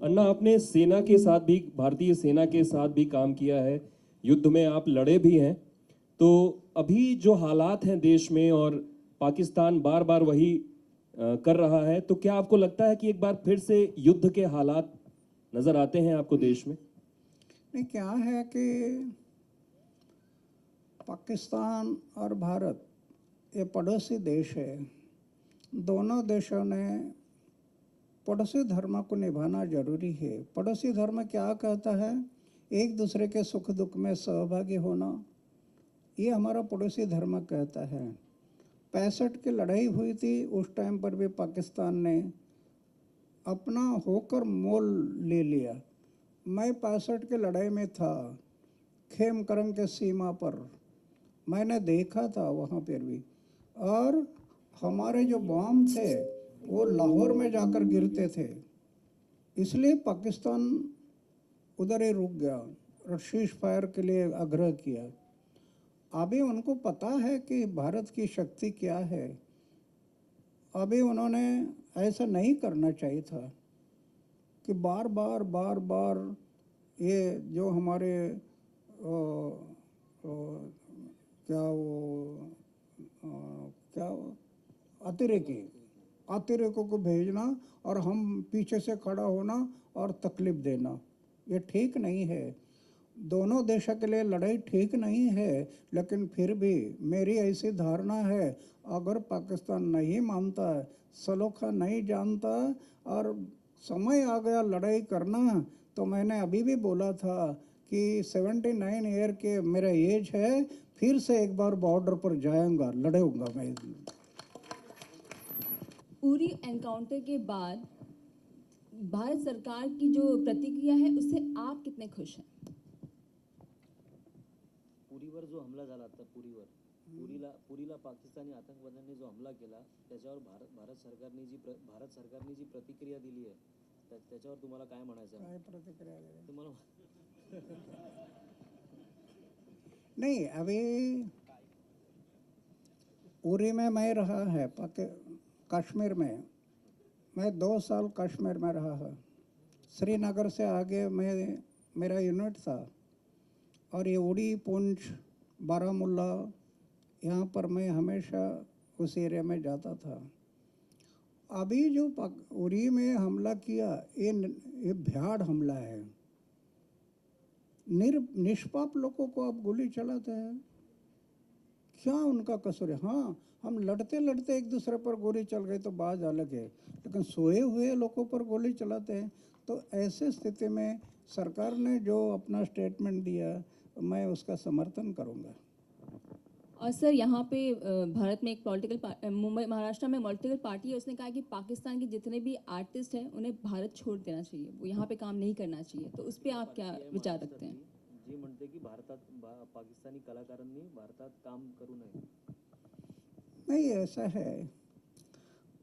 अन्ना, आपने सेना के साथ भी, भारतीय सेना के साथ भी काम किया है, युद्ध में आप लड़े भी हैं। तो अभी जो हालात हैं देश में और पाकिस्तान बार बार वही कर रहा है, तो क्या आपको लगता है कि एक बार फिर से युद्ध के हालात नजर आते हैं आपको देश में? नहीं, क्या है कि पाकिस्तान और भारत ये पड़ोसी देश है। दोनों देशों ने पड़ोसी धर्म को निभाना जरूरी है। पड़ोसी धर्म क्या कहता है? एक दूसरे के सुख दुख में सहभागी होना, ये हमारा पड़ोसी धर्म कहता है। 65 की लड़ाई हुई थी, उस टाइम पर भी पाकिस्तान ने अपना होकर मोल ले लिया। मैं 65 की लड़ाई में था, खेमकरन के सीमा पर मैंने देखा था वहाँ पर भी। और हमारे जो बम थे वो लाहौर में जाकर गिरते थे, इसलिए पाकिस्तान उधर ही रुक गया और शीश फायर के लिए आग्रह किया। अभी उनको पता है कि भारत की शक्ति क्या है। अभी उन्होंने ऐसा नहीं करना चाहिए था कि बार बार ये जो हमारे क्या अतिरेकों को भेजना और हम पीछे से खड़ा होना और तकलीफ देना, ये ठीक नहीं है। दोनों देशों के लिए लड़ाई ठीक नहीं है, लेकिन फिर भी मेरी ऐसी धारणा है, अगर पाकिस्तान नहीं मानता, सलोखा नहीं जानता और समय आ गया लड़ाई करना, तो मैंने अभी भी बोला था कि 79 ईयर के मेरा एज है, फिर से एक बार बॉर्डर पर जाऊंगा, लड़ूंगा मैं। उरी एनकाउंटर के बाद भारत सरकार की जो प्रतिक्रिया है उससे आप कितने खुश हैं? पुरीवर जो हमला झाला आता, पुरीला पाकिस्तानी आतंकवाद्यांनी जो हमला केला, त्याच्यावर भारत सरकारने जी प्रतिक्रिया दिली आहे, त्याच्यावर तुम्हाला काय म्हणायचं आहे? काय प्रतिक्रिया दिली तुम्हाला? नहीं, अभी उरी में मैं रहा है, कश्मीर में मैं 2 साल कश्मीर में रहा है। श्रीनगर से आगे मेरा यूनिट था और ये उड़ी, पुंछ, बारामुल्ला, यहाँ पर मैं हमेशा उस एरिया में जाता था। अभी जो उरी में हमला किया, ये भयाड़ हमला है। निष्पाप लोगों को आप गोली चलाते हैं, क्या उनका कसूर है? हाँ, हम लड़ते लड़ते एक दूसरे पर गोली चल गई तो बात अलग है, लेकिन सोए हुए लोगों पर गोली चलाते हैं। तो ऐसे स्थिति में सरकार ने जो अपना स्टेटमेंट दिया, मैं उसका समर्थन करूंगा। और सर, यहाँ पे भारत में एक पॉलिटिकल मुंबई महाराष्ट्र में पॉलिटिकल पार्टी है, उसने कहा कि पाकिस्तान के जितने भी आर्टिस्ट हैं उन्हें भारत छोड़ देना चाहिए, वो यहाँ पे काम नहीं करना चाहिए। तो उस पर आप क्या विचार रखते हैं? जी म्हणते की पाकिस्तानी कलाकारांनी भारतात काम करू नये। नहीं, ऐसा है,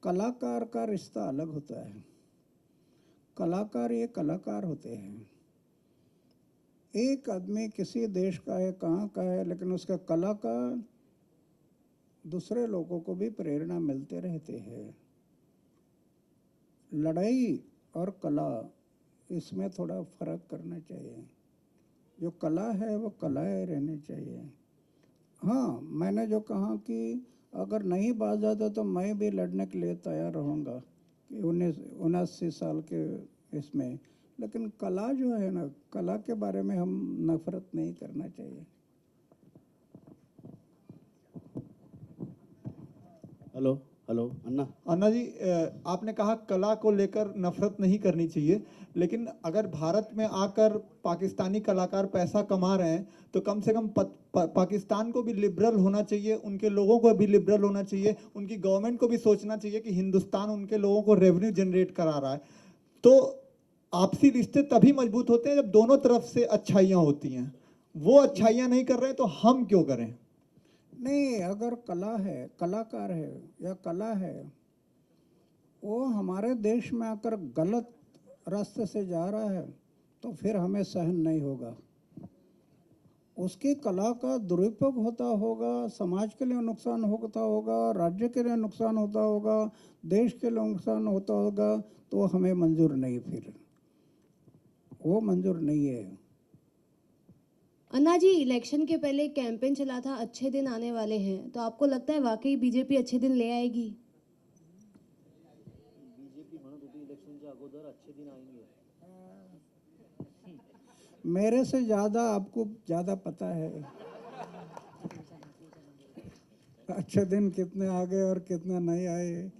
कलाकार का रिश्ता अलग होता है। कलाकार ये कलाकार होते हैं। एक आदमी किसी देश का है, कहाँ का है, लेकिन उसका कला का दूसरे लोगों को भी प्रेरणा मिलते रहते हैं। लड़ाई और कला, इसमें थोड़ा फर्क करना चाहिए। जो कला है वो कला रहनी चाहिए। हाँ, मैंने जो कहा कि अगर नहीं बाज जाता तो मैं भी लड़ने के लिए तैयार रहूँगा कि 79 साल के इसमें, लेकिन कला जो है ना, कला के बारे में हम नफरत नहीं करना चाहिए। हेलो हेलो अन्ना जी, आपने कहा कला को लेकर नफरत नहीं करनी चाहिए, लेकिन अगर भारत में आकर पाकिस्तानी कलाकार पैसा कमा रहे हैं तो कम से कम पाकिस्तान को भी लिबरल होना चाहिए, उनके लोगों को भी लिबरल होना चाहिए, उनकी गवर्नमेंट को भी सोचना चाहिए कि हिंदुस्तान उनके लोगों को रेवेन्यू जनरेट करा रहा है। तो आपसी रिश्ते तभी मजबूत होते हैं जब दोनों तरफ से अच्छाइयाँ होती हैं। वो अच्छाइयाँ नहीं कर रहे हैं तो हम क्यों करें? नहीं, अगर कला है, कलाकार है या कला है, वो हमारे देश में आकर गलत रास्ते से जा रहा है तो फिर हमें सहन नहीं होगा। उसकी कला का दुरुपयोग होता होगा, समाज के लिए नुकसान होता होगा, राज्य के लिए नुकसान होता होगा, देश के लिए नुकसान होता होगा, तो हमें मंजूर नहीं। फिर वो मंजूर नहीं है। अन्ना जी, इलेक्शन के पहले एक कैंपेन चला था अच्छे दिन आने वाले हैं, तो आपको लगता है वाकई बीजेपी अच्छे दिन ले आएगी? बीजेपी म्हणत होती इलेक्शनच्या अगोदर अच्छे दिन आएंगे. मेरे से ज़्यादा आपको ज़्यादा पता है अच्छे दिन कितने आ गए और कितने नहीं आए।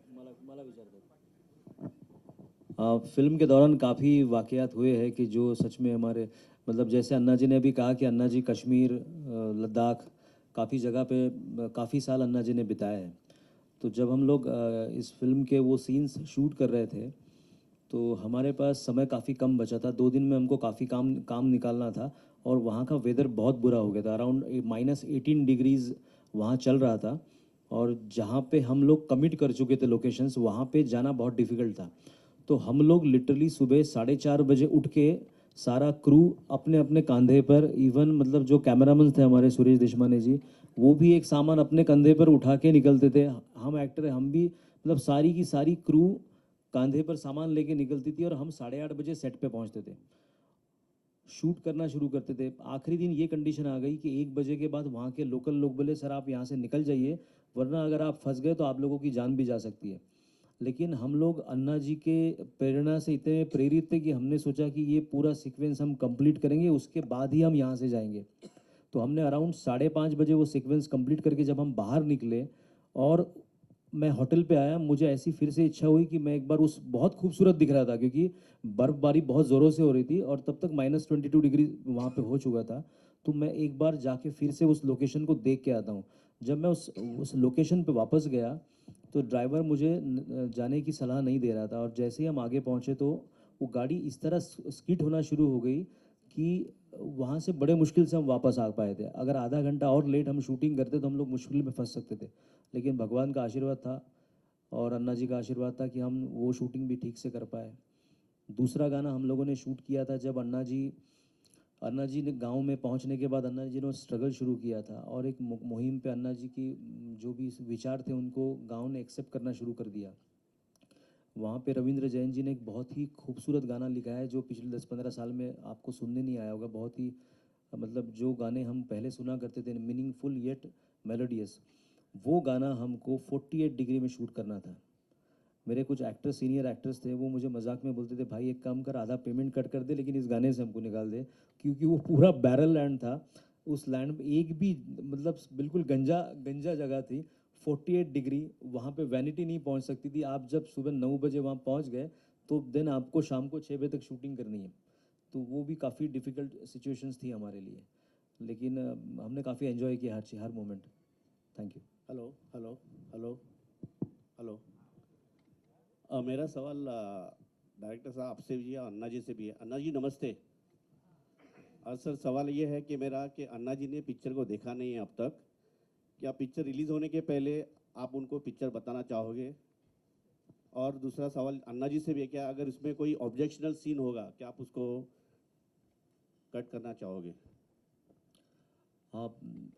मला मला विचारतात. फिल्म के दौरान काफ़ी वाक़यात हुए हैं कि जो सच में हमारे मतलब जैसे अन्ना जी ने अभी कहा कि अन्ना जी कश्मीर लद्दाख काफ़ी जगह पे काफ़ी साल अन्ना जी ने बिताए हैं. तो जब हम लोग इस फिल्म के वो सीन्स शूट कर रहे थे तो हमारे पास समय काफ़ी कम बचा था. 2 दिन में हमको काफ़ी काम निकालना था और वहाँ का वेदर बहुत बुरा हो गया था. अराउंड -18 डिग्रीज़ वहाँ चल रहा था और जहाँ पे हम लोग कमिट कर चुके थे लोकेशंस वहाँ पे जाना बहुत डिफ़िकल्ट था. तो हम लोग लिटरली सुबह 4:30 बजे उठ के सारा क्रू अपने अपने कंधे पर, इवन मतलब जो कैमरामैन थे हमारे सुरेश देशमाने जी, वो भी एक सामान अपने कंधे पर उठा के निकलते थे. हम एक्टर हम भी मतलब सारी की सारी क्रू कंधे पर सामान लेके निकलती थी और हम 8:30 बजे सेट पे पहुंचते थे, शूट करना शुरू करते थे. आखिरी दिन ये कंडीशन आ गई कि 1 बजे के बाद वहाँ के लोकल लोग बोले सर आप यहाँ से निकल जाइए, वरना अगर आप फंस गए तो आप लोगों की जान भी जा सकती है. लेकिन हम लोग अन्ना जी के प्रेरणा से इतने प्रेरित थे कि हमने सोचा कि ये पूरा सीक्वेंस हम कंप्लीट करेंगे, उसके बाद ही हम यहाँ से जाएंगे. तो हमने अराउंड 5:30 बजे वो सीक्वेंस कंप्लीट करके जब हम बाहर निकले और मैं होटल पे आया, मुझे ऐसी फिर से इच्छा हुई कि मैं एक बार उस बहुत खूबसूरत दिख रहा था क्योंकि बर्फ़बारी बहुत ज़ोरों से हो रही थी और तब तक -22 डिग्री वहाँ पे हो चुका था. तो मैं एक बार जाके फिर से उस लोकेशन को देख के आता हूँ. जब मैं उस लोकेशन पे वापस गया तो ड्राइवर मुझे जाने की सलाह नहीं दे रहा था और जैसे ही हम आगे पहुँचे तो वो गाड़ी इस तरह स्किड होना शुरू हो गई कि वहाँ से बड़े मुश्किल से हम वापस आ पाए थे. अगर आधा घंटा और लेट हम शूटिंग करते तो हम लोग मुश्किल में फंस सकते थे. लेकिन भगवान का आशीर्वाद था और अन्ना जी का आशीर्वाद था कि हम वो शूटिंग भी ठीक से कर पाए. दूसरा गाना हम लोगों ने शूट किया था जब अन्ना जी ने गांव में पहुंचने के बाद अन्ना जी ने स्ट्रगल शुरू किया था और एक मुहिम पे अन्ना जी की जो भी विचार थे उनको गांव ने एक्सेप्ट करना शुरू कर दिया. वहाँ पे रविंद्र जैन जी ने एक बहुत ही खूबसूरत गाना लिखा है जो पिछले 10-15 साल में आपको सुनने नहीं आया होगा. बहुत ही मतलब जो गाने हम पहले सुना करते थे, मीनिंगफुल येट मेलोडियस, वो गाना हमको 48 डिग्री में शूट करना था. मेरे कुछ एक्टर्स, सीनियर एक्टर्स थे, वो मुझे मजाक में बोलते थे भाई एक काम कर, आधा पेमेंट कट कर दे लेकिन इस गाने से हमको निकाल दे, क्योंकि वो पूरा बैरल लैंड था. उस लैंड में एक भी मतलब बिल्कुल गंजा गंजा जगह थी. 48 डिग्री, वहाँ पे वैनिटी नहीं पहुँच सकती थी. आप जब सुबह 9 बजे वहाँ पहुँच गए तो देन आपको शाम को 6 बजे तक शूटिंग करनी है. तो वो भी काफ़ी डिफ़िकल्ट सिचुएशंस थी हमारे लिए, लेकिन हमने काफ़ी एंजॉय किया हर moment. Thank you. Hello hello hello hello. मेरा सवाल डायरेक्टर साहब आपसे भी है, अन्ना जी से भी है. अन्ना जी नमस्ते. सर सवाल ये है कि मेरा कि अन्ना जी ने पिक्चर को देखा नहीं है अब तक. क्या पिक्चर रिलीज़ होने के पहले आप उनको पिक्चर बताना चाहोगे? और दूसरा सवाल अन्ना जी से भी है, क्या अगर इसमें कोई ऑब्जेक्शनल सीन होगा क्या आप उसको कट करना चाहोगे? हाँ,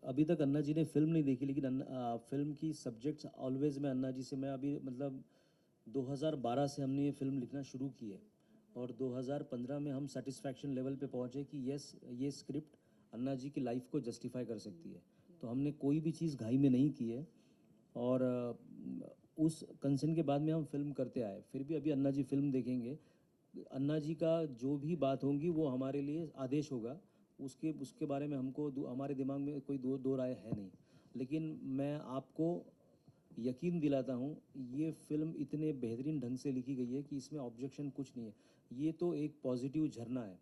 अभी तक अन्ना जी ने फिल्म नहीं देखी, लेकिन फिल्म की सब्जेक्ट्स ऑलवेज मैं अन्ना जी से, मैं अभी मतलब 2012 से हमने ये फिल्म लिखना शुरू की है और 2015 में हम सेटिस्फैक्शन लेवल पे पहुँचे कि यस ये स्क्रिप्ट अन्ना जी की लाइफ को जस्टिफाई कर सकती है. तो हमने कोई भी चीज़ घाई में नहीं की है और उस कंसर्न के बाद में हम फिल्म करते आए. फिर भी अभी अन्ना जी फिल्म देखेंगे, अन्ना जी का जो भी बात होंगी वो हमारे लिए आदेश होगा. उसके बारे में हमको हमारे दिमाग में कोई दो राय है नहीं. लेकिन मैं आपको यकीन दिलाता हूँ ये फिल्म इतने बेहतरीन ढंग से लिखी गई है कि इसमें ऑब्जेक्शन कुछ नहीं है. ये तो एक पॉजिटिव झरना है.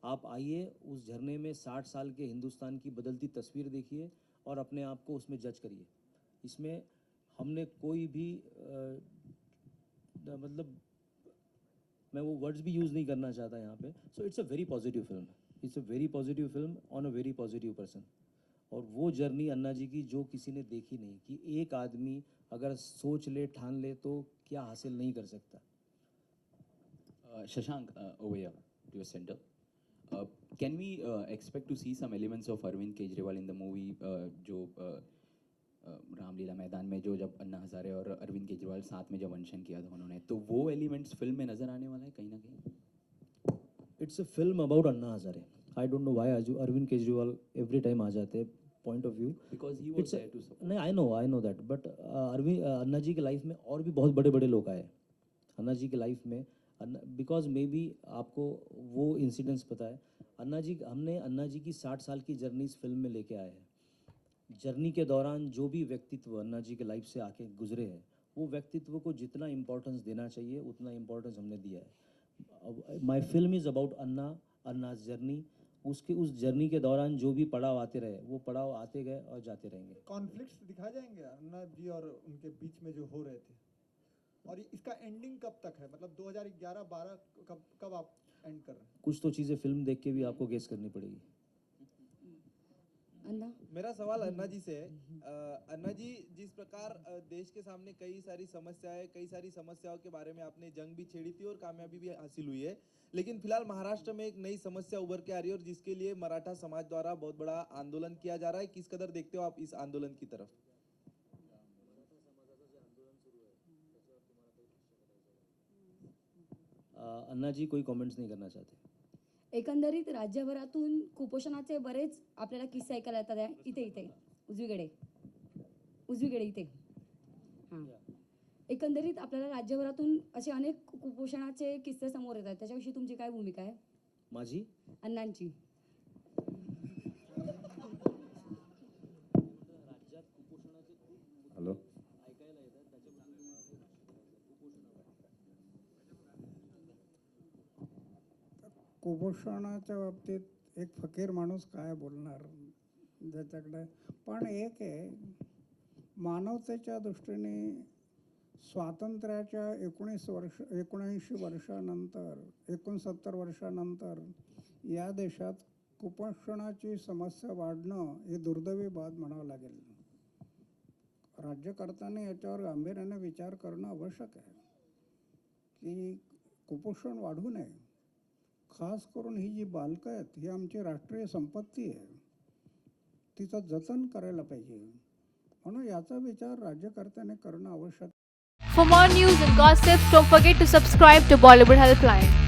आप आइए, उस झरने में 60 साल के हिंदुस्तान की बदलती तस्वीर देखिए और अपने आप को उसमें जज करिए. इसमें हमने कोई भी मतलब मैं वो वर्ड्स भी यूज़ नहीं करना चाहता यहाँ पे. So it's a very positive film. It's a very positive film on a very positive person. और वो जर्नी अन्ना जी की जो किसी ने देखी नहीं, कि एक आदमी अगर सोच ले ठान ले तो क्या हासिल नहीं कर सकता. Shashank, over here to your center. Can we expect to see some elements of Arvind Kejriwal in the movie? जो रामलीला मैदान में जो जब अन्ना हजारे और अरविंद केजरीवाल साथ में जब अनशन किया था उन्होंने, तो वो एलिमेंट्स फिल्म में नजर आने वाला है कहीं ना कहीं? It's a film about Anna Hazare. I don't know why Arvind Kejriwal every time आ जाते हैं. Point of view Because he was there to support. नहीं, I know that, but Anna ji के लाइफ में और भी बहुत बड़े बड़े लोग आए अन्ना जी के लाइफ में. बिकॉज मे बी आपको वो इंसिडेंट्स पता है. हमने अन्ना जी की 60 साल की जर्नी इस फिल्म में लेके आए हैं. जर्नी के दौरान जो भी व्यक्तित्व अन्ना जी के लाइफ से आके गुजरे हैं, वो व्यक्तित्व को जितना इम्पोर्टेंस देना चाहिए उतना इम्पोर्टेंस हमने दिया है. My film is about Anna's journey. उस जर्नी के दौरान जो भी पड़ाव आते रहे, वो पड़ाव आते गए और जाते रहेंगे. कॉन्फ्लिक्ट्स दिखाए जाएंगे अन्ना जी और उनके बीच में जो हो रहे थे, और इसका एंडिंग कब तक है? मतलब 2011-12 कब आप एंड कर रहे हैं? कुछ तो चीज़ें फिल्म देख के भी आपको गेस करनी पड़ेगी. अन्ना मेरा सवाल अन्ना जी से है. अन्ना जी, जिस प्रकार देश के सामने कई सारी समस्याओं के बारे में आपने जंग भी छेड़ी थी और कामयाबी भी हासिल हुई है, लेकिन फिलहाल महाराष्ट्र में एक नई समस्या उभर के आ रही है और जिसके लिए मराठा समाज द्वारा बहुत बड़ा आंदोलन किया जा रहा है. किस कदर देखते हो आप इस आंदोलन की तरफ? अन्ना जी कोई कमेंट्स नहीं करना चाहते. एकंदरीत राज्यभरातून कुपोषणाचे बरेच आपल्याला किस्से ऐकायला येतात आहे. इथे उजवीकडे इथे. हां, एकंदरीत आपल्याला राज्यभरातून असे अनेक कुपोषणाचे किस्से समोर येतात. त्याच्याविषयी तुमची काय भूमिका आहे माझी अण्णांची? हॅलो. कुपोषणाच्या बाबतीत एक फकीर माणूस काय बोलणार ज्याच्याकडे. पण एक आहे, मानवतेच्या दृष्टीने स्वातंत्र्याच्या 79 वर्षानंतर 69 वर्षानंतर या देशात कुपोषणाची समस्या वाढणं हे दुर्दैवी बाब म्हणावं लागेल. राज्यकर्त्यांनी याच्यावर गांभीर्याने विचार करणं आवश्यक आहे की कुपोषण वाढू नये. खास करून ही जी बालकं आहेत, ही आमची राष्ट्रीय संपत्ती आहे, तिचं जतन करायला पाहिजे. म्हणून याचा विचार राज्यकर्त्याने करणं आवश्यक. For more news and gossips, don't forget to subscribe to Bollywood Helpline.